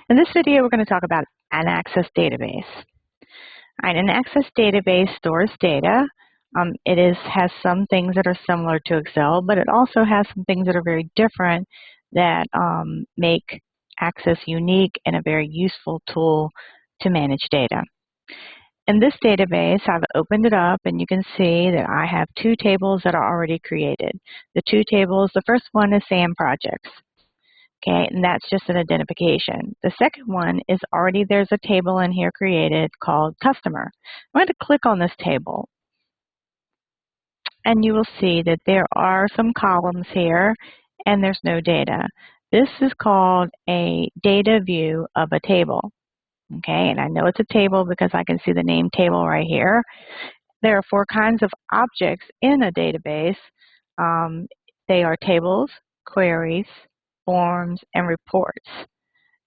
In this video, we're going to talk about an Access database. All right, an Access database stores data. Has some things that are similar to Excel, but it also has some things that are very different that make Access unique and a very useful tool to manage data. In this database, I've opened it up and you can see that I have two tables that are already created. The two tables, the first one is SAM projects. Okay, and that's just an identification. The second one is there's a table in here created called customer. I'm going to click on this table and you will see that there are some columns here and there's no data. This is called a data view of a table. Okay, and I know it's a table because I can see the name table right here. There are four kinds of objects in a database. They are tables, queries, forms, and reports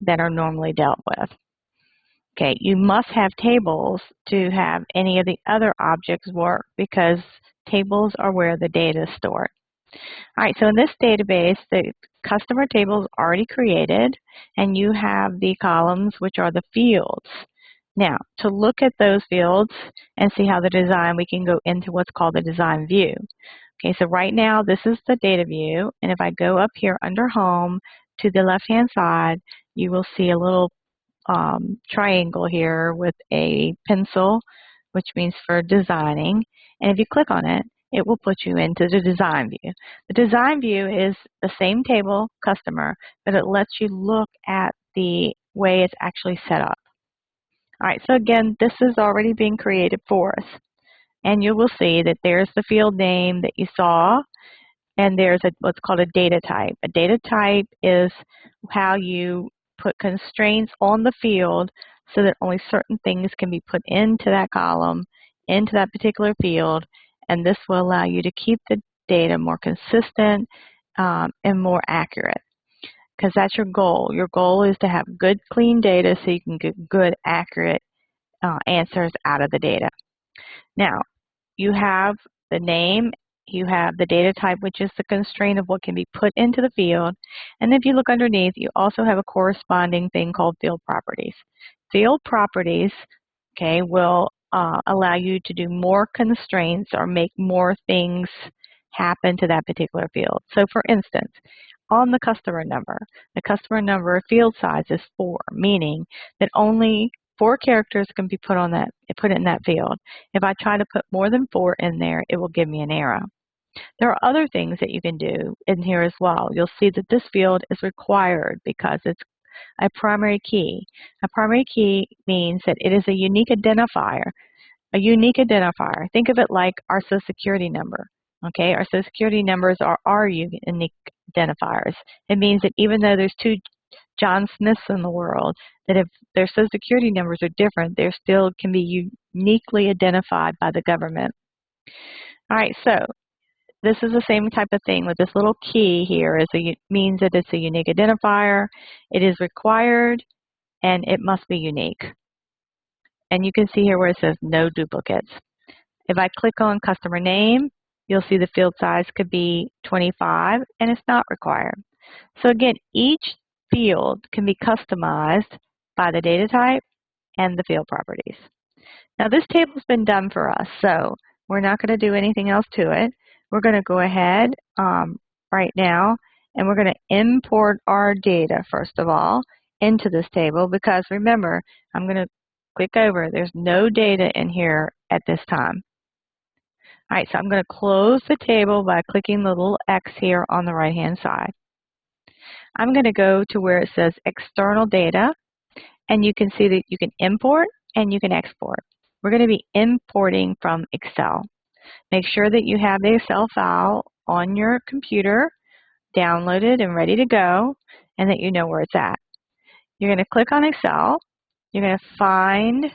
that are normally dealt with. Okay, you must have tables to have any of the other objects work because tables are where the data is stored. All right, so in this database, the customer table is already created, and you have the columns, which are the fields. Now, to look at those fields and see how they're designed, we can go into what's called the design view. Okay, so right now, this is the data view, and if I go up here under Home to the left-hand side, you will see a little triangle here with a pencil, which means for designing, and if you click on it, it will put you into the design view. The design view is the same table, customer, but it lets you look at the way it's actually set up. All right, so again, this is already being created for us. And you will see that there's the field name that you saw, and there's what's called a data type. A data type is how you put constraints on the field so that only certain things can be put into that column, into that particular field, and this will allow you to keep the data more consistent and more accurate, because that's your goal. Your goal is to have good, clean data so you can get good, accurate answers out of the data. Now, you have the name, you have the data type, which is the constraint of what can be put into the field, and if you look underneath, you also have a corresponding thing called field properties. Field properties, okay, will allow you to do more constraints or make more things happen to that particular field. So for instance, on the customer number field size is 4, meaning that only 4 characters can be put in that field. If I try to put more than 4 in there, it will give me an error. There are other things that you can do in here as well. You'll see that this field is required because it's a primary key. A primary key means that it is a unique identifier. A unique identifier. Think of it like our Social Security number. Okay, our Social Security numbers are our unique identifiers. It means that even though there's 2 John Smiths in the world, that if their Social Security numbers are different, they still can be uniquely identified by the government. All right, so this is the same type of thing with this little key here. Means that it's a unique identifier, it is required, and it must be unique. And you can see here where it says no duplicates. If I click on customer name, you'll see the field size could be 25, and it's not required. So again, each field can be customized by the data type and the field properties. Now this table's been done for us, so we're not going to do anything else to it. We're going to go ahead right now, and we're going to import our data, first of all, into this table, because remember, I'm going to click over. There's no data in here at this time. All right, so I'm going to close the table by clicking the little X here on the right-hand side. I'm going to go to where it says external data, and you can see that you can import and you can export. We're going to be importing from Excel. Make sure that you have the Excel file on your computer, downloaded and ready to go, and that you know where it's at. You're going to click on Excel. You're going to find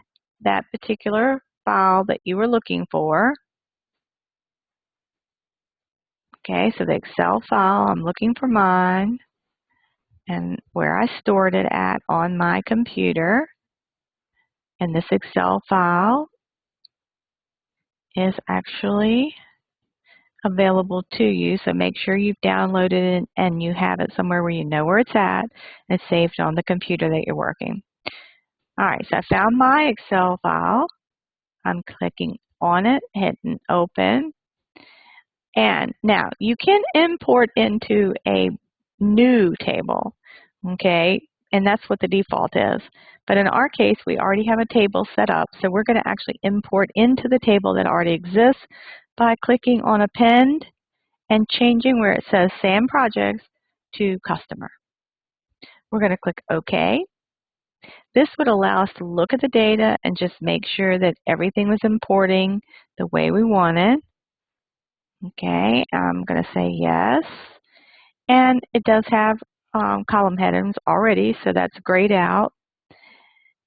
that particular file that you were looking for. Okay, so the Excel file, I'm looking for mine, and where I stored it at on my computer. And this Excel file is actually available to you, so make sure you've downloaded it and you have it somewhere where you know where it's at and it's saved on the computer that you're working. All right, so I found my Excel file. I'm clicking on it, hitting open. And now you can import into a new table, okay? And that's what the default is. But in our case, we already have a table set up, so we're going to actually import into the table that already exists by clicking on Append and changing where it says SAM Projects to Customer. We're going to click OK. This would allow us to look at the data and just make sure that everything was importing the way we wanted. Okay, I'm going to say yes. And it does have column headings already, so that's grayed out.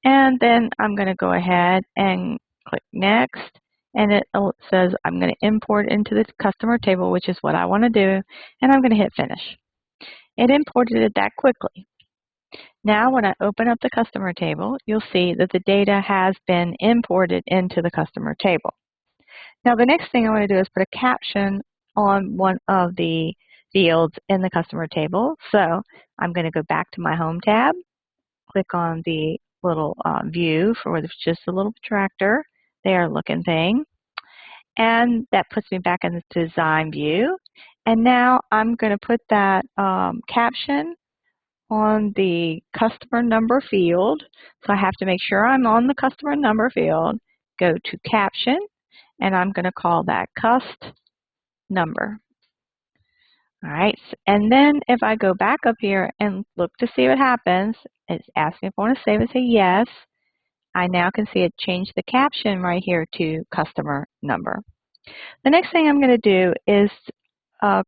And then I'm going to go ahead and click Next. And it says I'm going to import into the customer table, which is what I want to do. And I'm going to hit Finish. It imported it that quickly. Now when I open up the customer table, you'll see that the data has been imported into the customer table. Now the next thing I want to do is put a caption on one of the fields in the customer table. So I'm going to go back to my Home tab, click on the little view for just a little tractor there looking thing. And that puts me back in the design view. And now I'm going to put that caption on the customer number field. So I have to make sure I'm on the customer number field, go to caption, and I'm going to call that cust number. All right, and then if I go back up here and look to see what happens, it's asking if I want to save it, say yes. I now can see it change the caption right here to customer number. The next thing I'm going to do is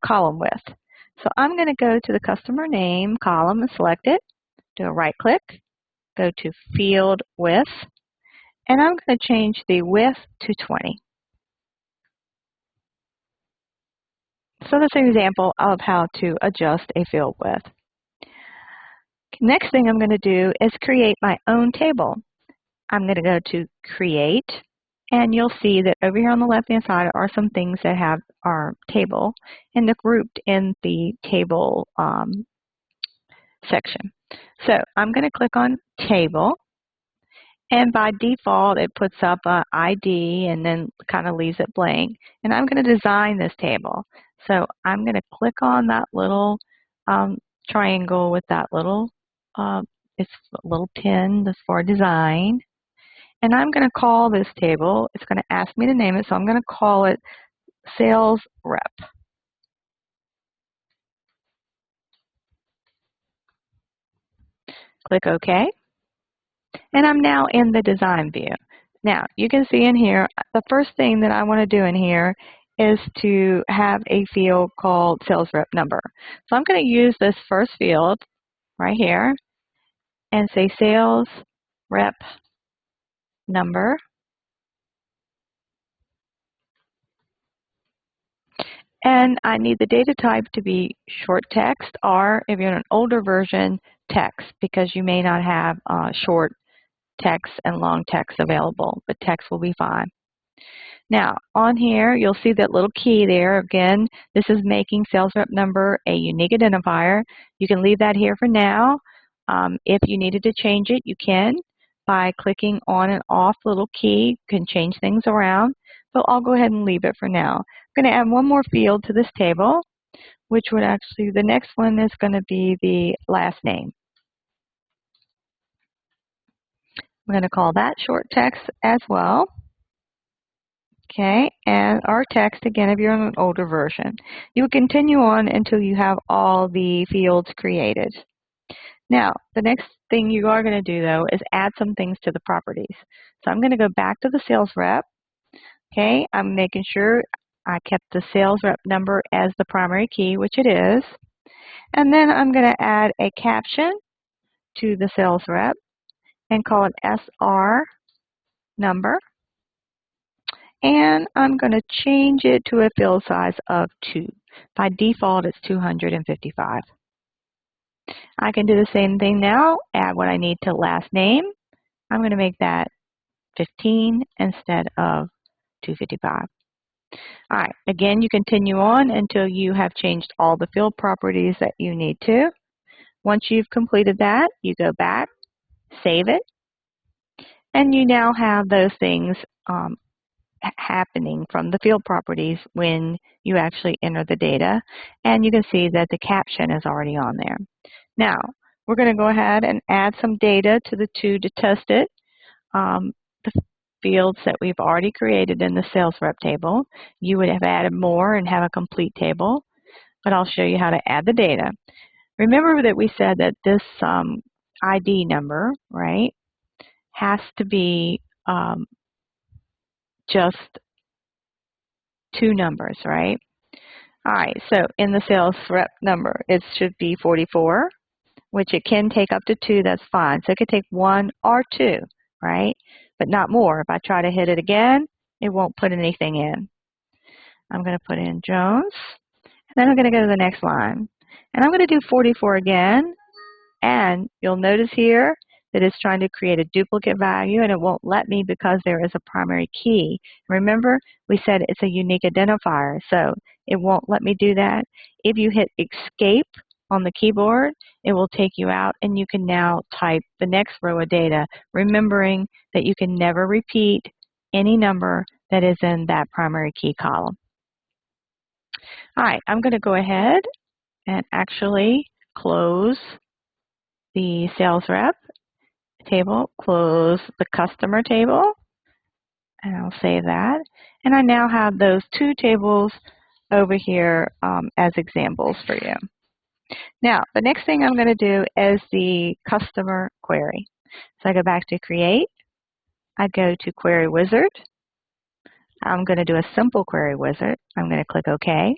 column width. So I'm going to go to the customer name column and select it, do a right click, go to field width, and I'm going to change the width to 20. So that's an example of how to adjust a field width. Next thing I'm going to do is create my own table. I'm going to go to Create, and you'll see that over here on the left-hand side are some things that have our table, and they're grouped in the table section. So I'm going to click on Table, and by default it puts up an ID and then kind of leaves it blank. And I'm going to design this table. So I'm going to click on that little triangle with that little, it's a little pin that's for design. And I'm going to call this table, it's going to ask me to name it, so I'm going to call it Sales Rep. Click OK. And I'm now in the design view. Now, you can see in here, the first thing that I want to do in here is to have a field called Sales Rep Number. So I'm going to use this first field right here and say Sales Rep Number. And I need the data type to be short text, or if you're in an older version, text, because you may not have short text and long text available, but text will be fine. Now, on here, you'll see that little key there. Again, this is making Sales Rep Number a unique identifier. You can leave that here for now. If you needed to change it, you can by clicking on and off the little key. You can change things around, but I'll go ahead and leave it for now. I'm going to add one more field to this table, which would actually, the next one is going to be the last name. I'm going to call that short text as well. Okay, and our text, again, if you're on an older version. You will continue on until you have all the fields created. Now, the next thing you are going to do, though, is add some things to the properties. So I'm going to go back to the sales rep. Okay, I'm making sure I kept the sales rep number as the primary key, which it is. And then I'm going to add a caption to the sales rep and call it SR number. And I'm going to change it to a field size of 2. By default, it's 255. I can do the same thing now, add what I need to last name. I'm going to make that 15 instead of 255. All right, again, you continue on until you have changed all the field properties that you need to. Once you've completed that, you go back, save it, and you now have those things happening from the field properties when you actually enter the data. And you can see that the caption is already on there. Now, we're going to go ahead and add some data to the two to test it. The fields that we've already created in the sales rep table, you would have added more and have a complete table, but I'll show you how to add the data. Remember that we said that this ID number, right, has to be just two numbers, right? All right, so in the sales rep number, it should be 44, which it can take up to 2, that's fine. So it could take 1 or 2, right? But not more. If I try to hit it again, it won't put anything in. I'm going to put in Jones, and then I'm going to go to the next line. And I'm going to do 44 again, and you'll notice here that it's trying to create a duplicate value, and it won't let me because there is a primary key. Remember, we said it's a unique identifier, so it won't let me do that. If you hit Escape on the keyboard, it will take you out, and you can now type the next row of data, remembering that you can never repeat any number that is in that primary key column. All right, I'm going to go ahead and actually close the sales rep table, close the customer table, and I'll save that. And I now have those two tables over here as examples for you. Now, the next thing I'm going to do is the customer query. So I go back to Create. I go to Query Wizard. I'm going to do a simple query wizard. I'm going to click OK.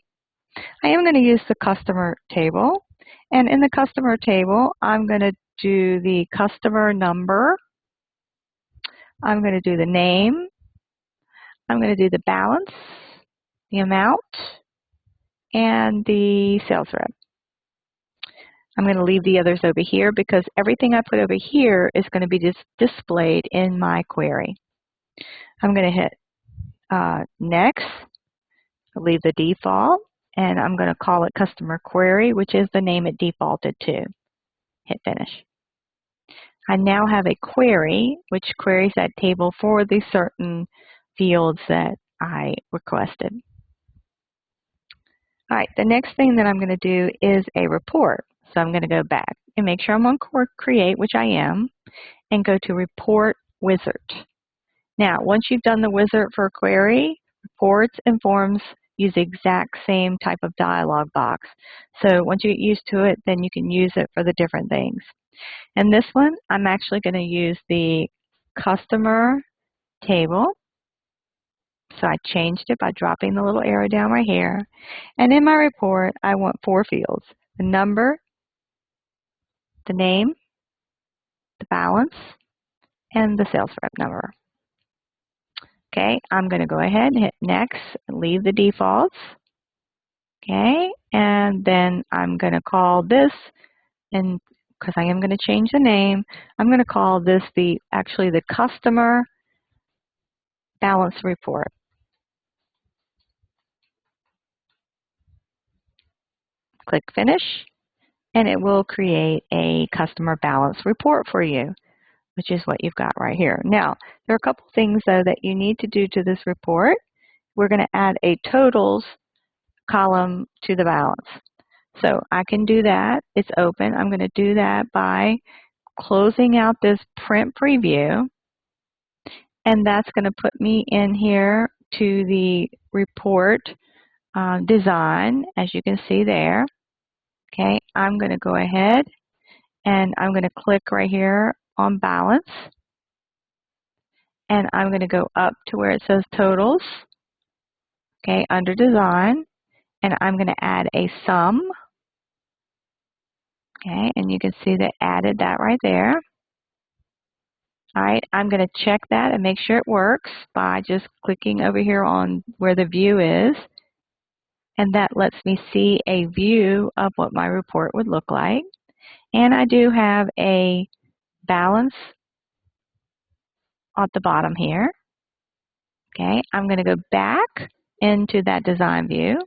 I am going to use the customer table. And in the customer table, I'm going to do the customer number. I'm going to do the name. I'm going to do the balance, the amount, and the sales rep. I'm going to leave the others over here because everything I put over here is going to be displayed in my query. I'm going to hit Next, leave the default, and I'm going to call it Customer Query, which is the name it defaulted to. Hit Finish. I now have a query which queries that table for the certain fields that I requested. All right, the next thing that I'm going to do is a report. So I'm going to go back and make sure I'm on Create, which I am, and go to Report Wizard. Now, once you've done the wizard for a query, reports and forms use the exact same type of dialog box. So once you get used to it, then you can use it for the different things. And this one, I'm actually going to use the customer table. So I changed it by dropping the little arrow down right here. And in my report, I want 4 fields: the number, the name, the balance, and the sales rep number. Okay, I'm going to go ahead and hit Next, leave the defaults. Okay, and then I'm going to call this, and because I am going to change the name, I'm going to call this actually the customer balance report. Click Finish, and it will create a customer balance report for you, which is what you've got right here. Now, there are a couple things, though, that you need to do to this report. We're going to add a totals column to the balance. So I can do that. It's open. I'm going to do that by closing out this print preview, and that's going to put me in here to the report design, as you can see there. Okay, I'm going to go ahead and I'm going to click right here on balance, and I'm going to go up to where it says totals, okay, under design, and I'm going to add a sum. Okay, and you can see that added that right there. All right, I'm going to check that and make sure it works by just clicking over here on where the view is. And that lets me see a view of what my report would look like. And I do have a balance at the bottom here. Okay, I'm going to go back into that design view.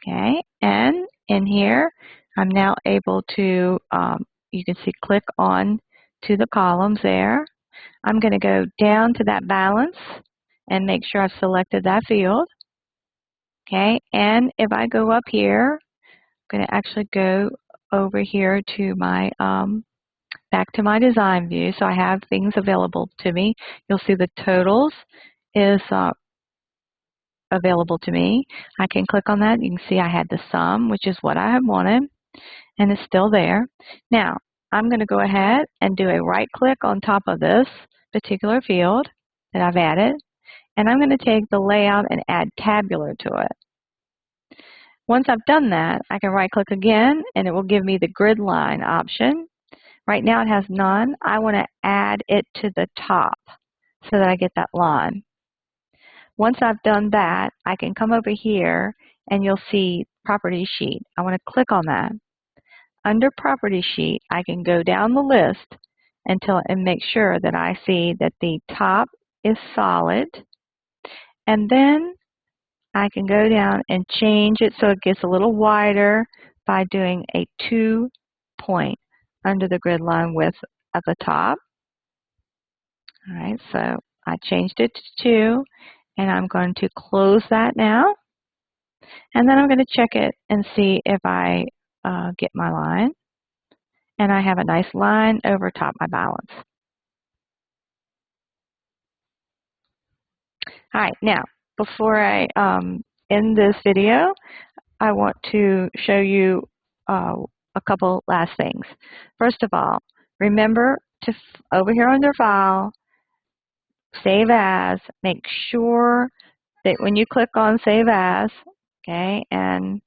Okay, and in here, I'm now able to, you can see, click on to the columns there. I'm going to go down to that balance and make sure I've selected that field. Okay, and if I go up here, I'm going to actually go over here to my, back to my design view, so I have things available to me. You'll see the totals is available to me. I can click on that. You can see I had the sum, which is what I have wanted, and it's still there. Now, I'm going to go ahead and do a right click on top of this particular field that I've added, and I'm going to take the layout and add tabular to it. Once I've done that, I can right click again, and it will give me the grid line option. Right now it has none. I want to add it to the top so that I get that line. Once I've done that, I can come over here and you'll see Property Sheet. I want to click on that. Under Property Sheet, I can go down the list and make sure that I see that the top is solid. And then I can go down and change it so it gets a little wider by doing a 2-point under the grid line width at the top. All right, so I changed it to 2, and I'm going to close that now. And then I'm going to check it and see if I get my line. And I have a nice line over top my balance. All right, now, before I end this video, I want to show you a couple last things. First of all, remember to, over here under File, Save As, make sure that when you click on Save As, okay, and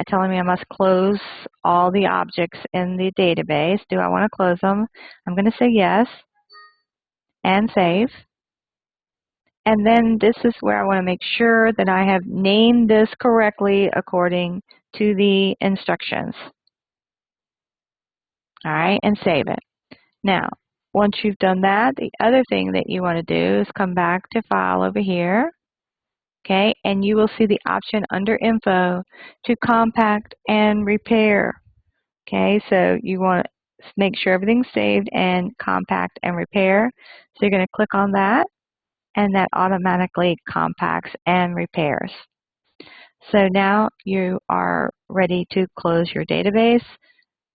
telling me I must close all the objects in the database. Do I want to close them? I'm going to say yes and save. And then this is where I want to make sure that I have named this correctly according to the instructions. All right, and save it. Now, once you've done that, the other thing that you want to do is come back to File over here. Okay, and you will see the option under Info to compact and repair. Okay, so you want to make sure everything's saved and compact and repair. So you're going to click on that, and that automatically compacts and repairs. So now you are ready to close your database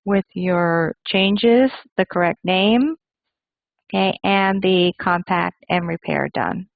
with your changes, the correct name, okay, and the compact and repair done.